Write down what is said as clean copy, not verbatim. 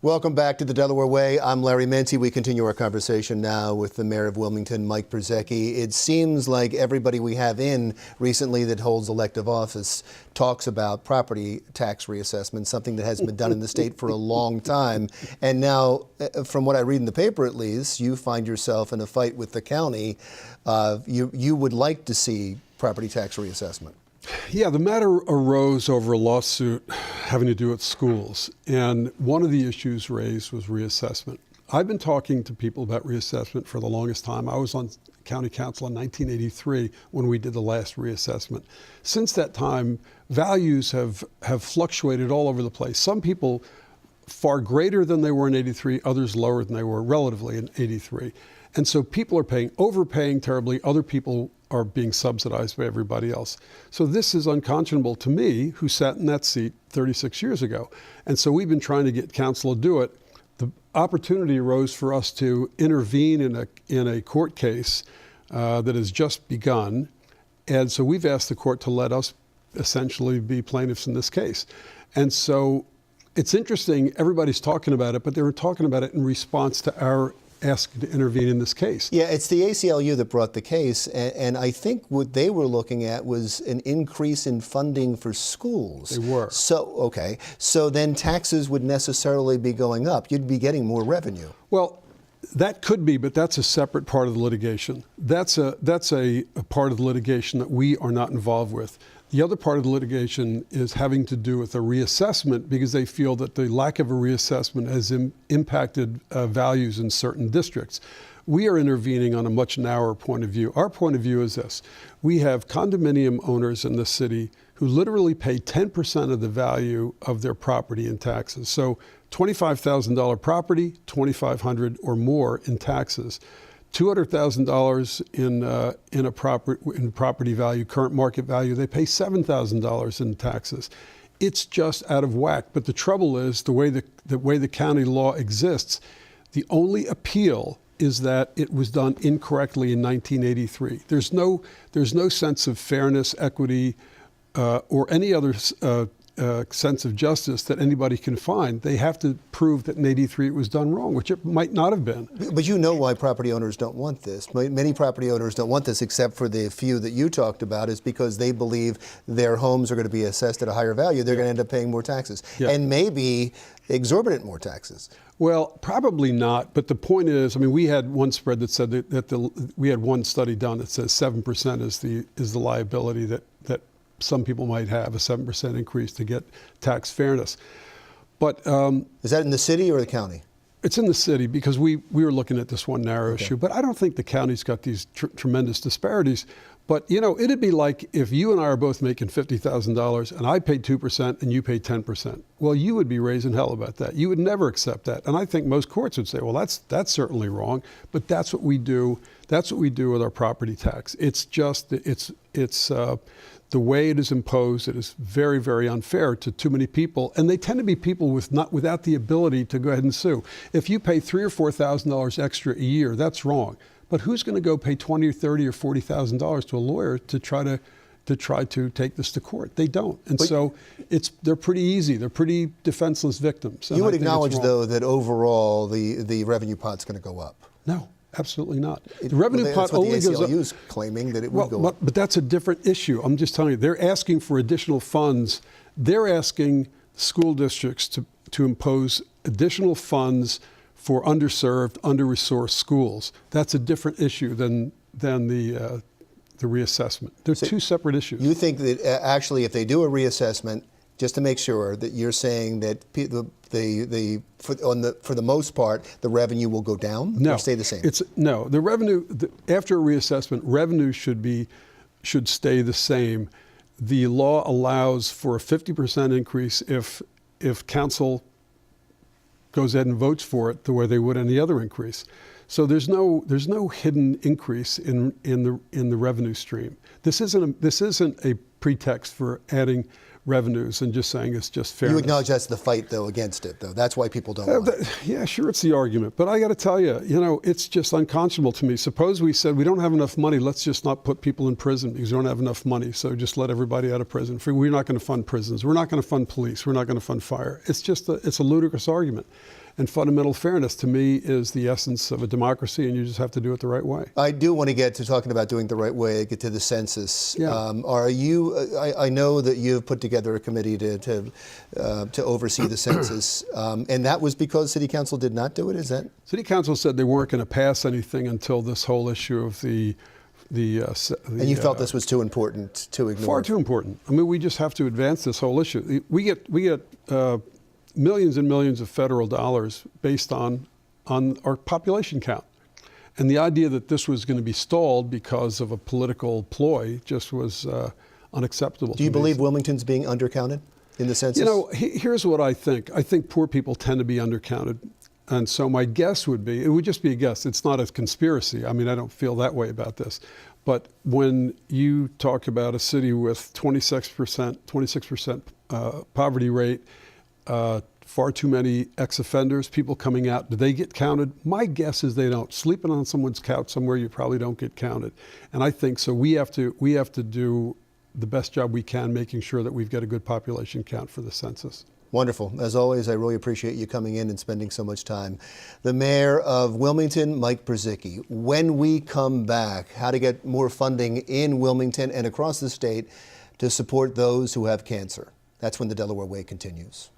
Welcome back to the Delaware Way. I'm Larry Mincy. We continue our conversation now with the Mayor of Wilmington, Mike Purzycki. It seems like everybody we have in recently that holds elective office talks about property tax reassessment, something that hasn't been done in the state for a long time. And now, from what I read in the paper at least, you find yourself in a fight with the county. You would like to see property tax reassessment. Yeah, the matter arose over a lawsuit having to do with schools. And one of the issues raised was reassessment. I've been talking to people about reassessment for the longest time. I was on county council in 1983 when we did the last reassessment. Since that time, values have fluctuated all over the place. Some people far greater than they were in 83, others lower than they were relatively in 83. And so people are overpaying terribly. Other people are being subsidized by everybody else. So this is unconscionable to me, who sat in that seat 36 years ago. And so we've been trying to get council to do it. The opportunity arose for us to intervene in a court case that has just begun. And so we've asked the court to let us essentially be plaintiffs in this case. And so it's interesting, everybody's talking about it, but they were talking about it in response to our asking to intervene in this case. Yeah, it's the ACLU that brought the case, and I think what they were looking at was an increase in funding for schools. They were. So then taxes would necessarily be going up. You'd be getting more revenue. Well, that could be, but that's a separate part of the litigation. That's a part of the litigation that we are not involved with. The other part of the litigation is having to do with a reassessment, because they feel that the lack of a reassessment has impacted values in certain districts. We are intervening on a much narrower point of view. Our point of view is this. We have condominium owners in the city who literally pay 10% of the value of their property in taxes. So $25,000 property, $2,500 or more in taxes. $200,000 in property value, current market value, they pay $7,000 in taxes. It's just out of whack. But the trouble is, the way the county law exists, the only appeal is that it was done incorrectly in 1983. There's no sense of fairness, equity, or any other sense of justice that anybody can find. They have to prove that in 83 it was done wrong, which it might not have been. But you know why property owners don't want this. Many property owners don't want this, except for the few that you talked about, is because they believe their homes are going to be assessed at a higher value. They're going to end up paying more taxes, and maybe exorbitant more taxes. Well, probably not. But the point is, I mean, we had one spread that said we had one study done that says 7% is the liability that some people might have, a 7% increase to get tax fairness. But is that in the city or the county? It's in the city, because we were looking at this one narrow issue. But I don't think the county's got these tremendous disparities. But, you know, it'd be like if you and I are both making $50,000 and I paid 2% and you paid 10%. Well, you would be raising hell about that. You would never accept that. And I think most courts would say, well, that's certainly wrong. But that's what we do. That's what we do with our property tax. It's just, the way it is imposed, it is very, very unfair to too many people, and they tend to be people without the ability to go ahead and sue. If you pay $3,000 or $4,000 extra a year, that's wrong. But who's going to go pay $20,000 or $30,000 or $40,000 to a lawyer to try to take this to court? They don't, and so they're pretty easy. They're pretty defenseless victims. You would acknowledge, though, that overall the revenue pot's going to go up. No. Absolutely not. The revenue pot only goes up. That's what the ACLU is claiming, that it would go up. But that's a different issue. I'm just telling you, they're asking for additional funds. They're asking school districts to impose additional funds for underserved, under-resourced schools. That's a different issue than the reassessment. They're two separate issues. You think that actually, if they do a reassessment, just to make sure that you're saying that for the most part, the revenue will go down or stay the same? No, the revenue, after a reassessment, revenue should stay the same. The law allows for a 50% increase if council goes ahead and votes for it the way they would any other increase. So there's no hidden increase in the revenue stream. This isn't a pretext for adding revenues and just saying it's just fairness. You acknowledge that's the fight, though, against it, though. That's why people don't want it. Yeah, sure, it's the argument. But I got to tell you, it's just unconscionable to me. Suppose we said we don't have enough money, let's just not put people in prison because we don't have enough money, so just let everybody out of prison. We're not going to fund prisons. We're not going to fund police. We're not going to fund fire. It's just it's a ludicrous argument. And fundamental fairness, to me, is the essence of a democracy, and you just have to do it the right way. I do want to get to talking about doing the right way, get to the census. Yeah. Are you? I know that you've put together a committee to oversee the census, and that was because City Council did not do it. Is that? City Council said they weren't going to pass anything until this whole issue of the and you felt this was too important to ignore? Far too important. I mean, we just have to advance this whole issue. We get millions and millions of federal dollars based on our population count. And the idea that this was going to be stalled because of a political ploy just was unacceptable. Do you believe Wilmington's being undercounted in the census? You know, here's what I think. I think poor people tend to be undercounted. And so my guess would be, it would just be a guess. It's not a conspiracy. I mean, I don't feel that way about this. But when you talk about a city with 26% poverty rate, far too many ex-offenders, people coming out, do they get counted? My guess is they don't. Sleeping on someone's couch somewhere, you probably don't get counted. And I think so we have to do the best job we can making sure that we've got a good population count for the census. Wonderful. As always, I really appreciate you coming in and spending so much time. The Mayor of Wilmington, Mike Purzycki. When we come back, how to get more funding in Wilmington and across the state to support those who have cancer. That's when the Delaware Way continues.